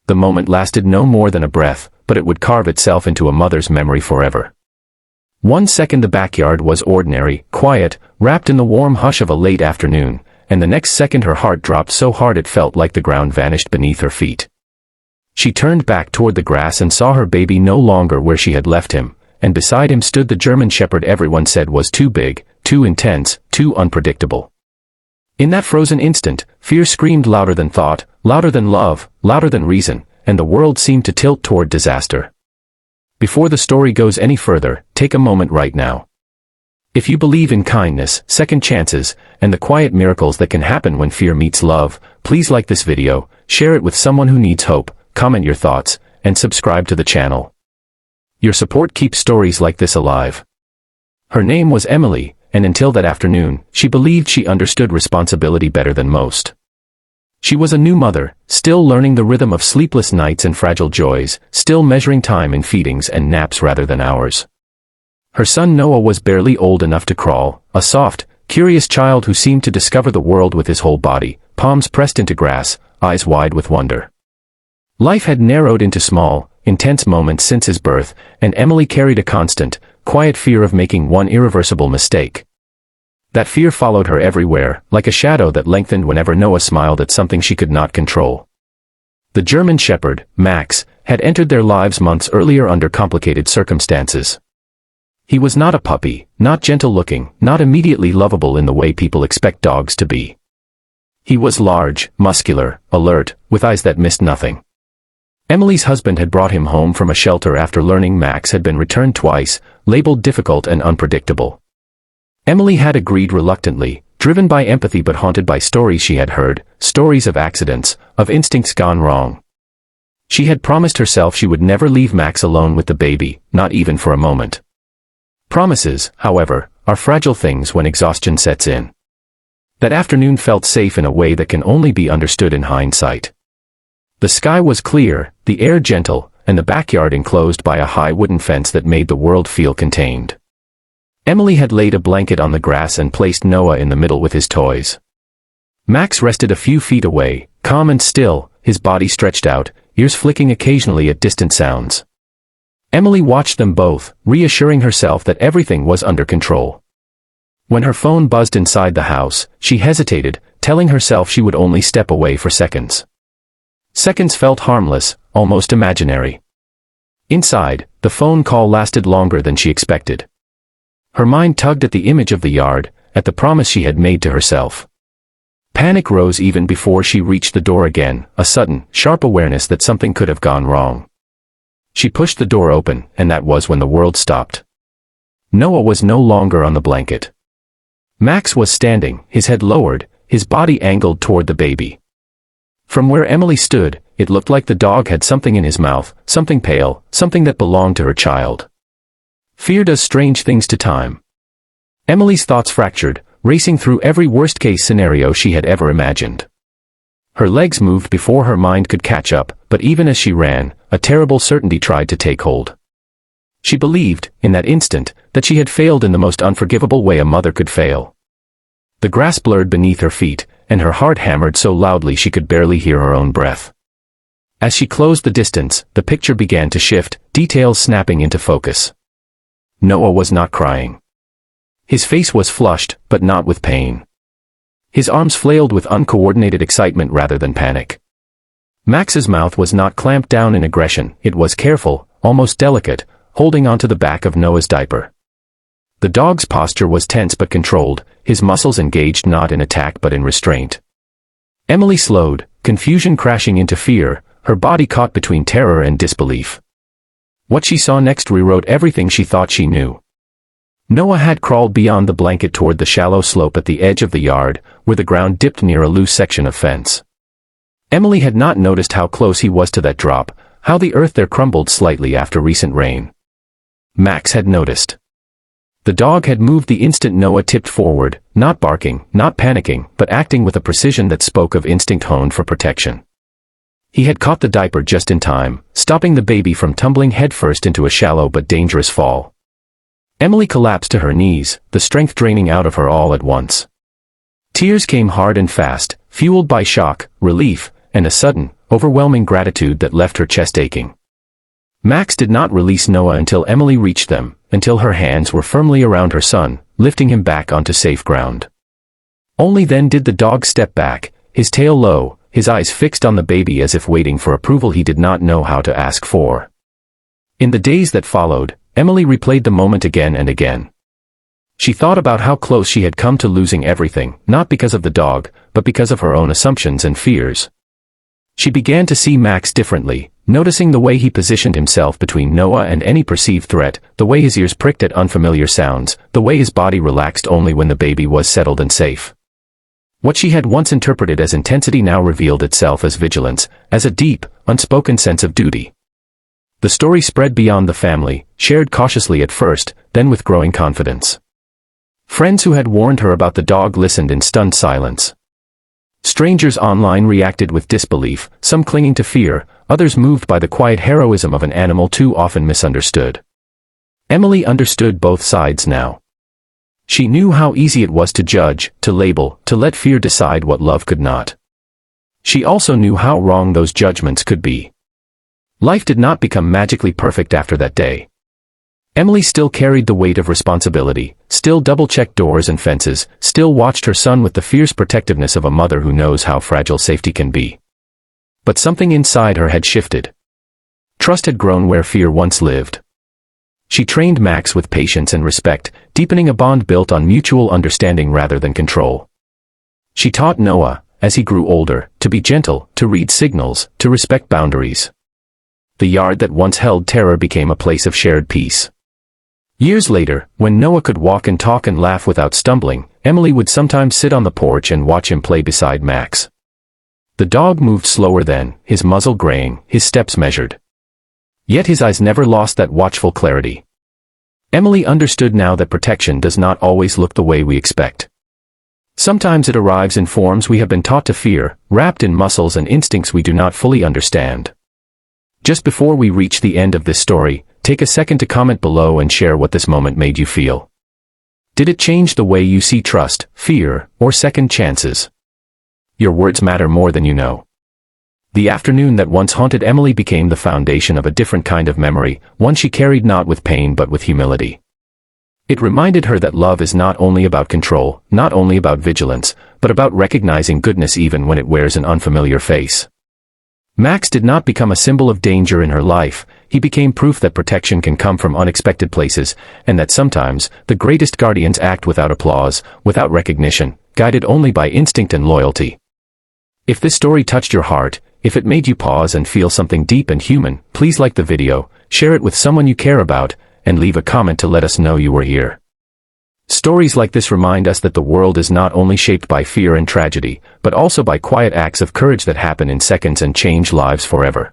The moment lasted no more than a breath, but it would carve itself into a mother's memory forever. 1 second the backyard was ordinary, quiet, wrapped in the warm hush of a late afternoon, and the next second her heart dropped so hard it felt like the ground vanished beneath her feet. She turned back toward the grass and saw her baby no longer where she had left him, and beside him stood the German Shepherd everyone said was too big, too intense, too unpredictable. In that frozen instant, fear screamed louder than thought, louder than love, louder than reason, and the world seemed to tilt toward disaster. Before the story goes any further, take a moment right now. If you believe in kindness, second chances, and the quiet miracles that can happen when fear meets love, please like this video, share it with someone who needs hope, comment your thoughts, and subscribe to the channel. Your support keeps stories like this alive. Her name was Emily, and until that afternoon, she believed she understood responsibility better than most. She was a new mother, still learning the rhythm of sleepless nights and fragile joys, still measuring time in feedings and naps rather than hours. Her son Noah was barely old enough to crawl, a soft, curious child who seemed to discover the world with his whole body, palms pressed into grass, eyes wide with wonder. Life had narrowed into small, intense moments since his birth, and Emily carried a constant, quiet fear of making one irreversible mistake. That fear followed her everywhere, like a shadow that lengthened whenever Noah smiled at something she could not control. The German Shepherd, Max, had entered their lives months earlier under complicated circumstances. He was not a puppy, not gentle-looking, not immediately lovable in the way people expect dogs to be. He was large, muscular, alert, with eyes that missed nothing. Emily's husband had brought him home from a shelter after learning Max had been returned twice, labeled difficult and unpredictable. Emily had agreed reluctantly, driven by empathy but haunted by stories she had heard, stories of accidents, of instincts gone wrong. She had promised herself she would never leave Max alone with the baby, not even for a moment. Promises, however, are fragile things when exhaustion sets in. That afternoon felt safe in a way that can only be understood in hindsight. The sky was clear, the air gentle, and the backyard enclosed by a high wooden fence that made the world feel contained. Emily had laid a blanket on the grass and placed Noah in the middle with his toys. Max rested a few feet away, calm and still, his body stretched out, ears flicking occasionally at distant sounds. Emily watched them both, reassuring herself that everything was under control. When her phone buzzed inside the house, she hesitated, telling herself she would only step away for seconds. Seconds felt harmless, almost imaginary. Inside, the phone call lasted longer than she expected. Her mind tugged at the image of the yard, at the promise she had made to herself. Panic rose even before she reached the door again, a sudden, sharp awareness that something could have gone wrong. She pushed the door open, and that was when the world stopped. Noah was no longer on the blanket. Max was standing, his head lowered, his body angled toward the baby. From where Emily stood, it looked like the dog had something in his mouth, something pale, something that belonged to her child. Fear does strange things to time. Emily's thoughts fractured, racing through every worst-case scenario she had ever imagined. Her legs moved before her mind could catch up, but even as she ran, a terrible certainty tried to take hold. She believed, in that instant, that she had failed in the most unforgivable way a mother could fail. The grass blurred beneath her feet, and her heart hammered so loudly she could barely hear her own breath. As she closed the distance, the picture began to shift, details snapping into focus. Noah was not crying. His face was flushed, but not with pain. His arms flailed with uncoordinated excitement rather than panic. Max's mouth was not clamped down in aggression, it was careful, almost delicate, holding onto the back of Noah's diaper. The dog's posture was tense but controlled, his muscles engaged not in attack but in restraint. Emily slowed, confusion crashing into fear, her body caught between terror and disbelief. What she saw next rewrote everything she thought she knew. Noah had crawled beyond the blanket toward the shallow slope at the edge of the yard, where the ground dipped near a loose section of fence. Emily had not noticed how close he was to that drop, how the earth there crumbled slightly after recent rain. Max had noticed. The dog had moved the instant Noah tipped forward, not barking, not panicking, but acting with a precision that spoke of instinct honed for protection. He had caught the diaper just in time, stopping the baby from tumbling headfirst into a shallow but dangerous fall. Emily collapsed to her knees, the strength draining out of her all at once. Tears came hard and fast, fueled by shock, relief, and a sudden, overwhelming gratitude that left her chest aching. Max did not release Noah until Emily reached them, until her hands were firmly around her son, lifting him back onto safe ground. Only then did the dog step back, his tail low, his eyes fixed on the baby as if waiting for approval he did not know how to ask for. In the days that followed, Emily replayed the moment again and again. She thought about how close she had come to losing everything, not because of the dog, but because of her own assumptions and fears. She began to see Max differently, noticing the way he positioned himself between Noah and any perceived threat, the way his ears pricked at unfamiliar sounds, the way his body relaxed only when the baby was settled and safe. What she had once interpreted as intensity now revealed itself as vigilance, as a deep, unspoken sense of duty. The story spread beyond the family, shared cautiously at first, then with growing confidence. Friends who had warned her about the dog listened in stunned silence. Strangers online reacted with disbelief, some clinging to fear, others moved by the quiet heroism of an animal too often misunderstood. Emily understood both sides now. She knew how easy it was to judge, to label, to let fear decide what love could not. She also knew how wrong those judgments could be. Life did not become magically perfect after that day. Emily still carried the weight of responsibility, still double-checked doors and fences, still watched her son with the fierce protectiveness of a mother who knows how fragile safety can be. But something inside her had shifted. Trust had grown where fear once lived. She trained Max with patience and respect, deepening a bond built on mutual understanding rather than control. She taught Noah, as he grew older, to be gentle, to read signals, to respect boundaries. The yard that once held terror became a place of shared peace. Years later, when Noah could walk and talk and laugh without stumbling, Emily would sometimes sit on the porch and watch him play beside Max. The dog moved slower then, his muzzle graying, his steps measured. Yet his eyes never lost that watchful clarity. Emily understood now that protection does not always look the way we expect. Sometimes it arrives in forms we have been taught to fear, wrapped in muscles and instincts we do not fully understand. Just before we reach the end of this story, take a second to comment below and share what this moment made you feel. Did it change the way you see trust, fear, or second chances? Your words matter more than you know. The afternoon that once haunted Emily became the foundation of a different kind of memory, one she carried not with pain but with humility. It reminded her that love is not only about control, not only about vigilance, but about recognizing goodness even when it wears an unfamiliar face. Max did not become a symbol of danger in her life, he became proof that protection can come from unexpected places, and that sometimes, the greatest guardians act without applause, without recognition, guided only by instinct and loyalty. If this story touched your heart, if it made you pause and feel something deep and human, please like the video, share it with someone you care about, and leave a comment to let us know you were here. Stories like this remind us that the world is not only shaped by fear and tragedy, but also by quiet acts of courage that happen in seconds and change lives forever.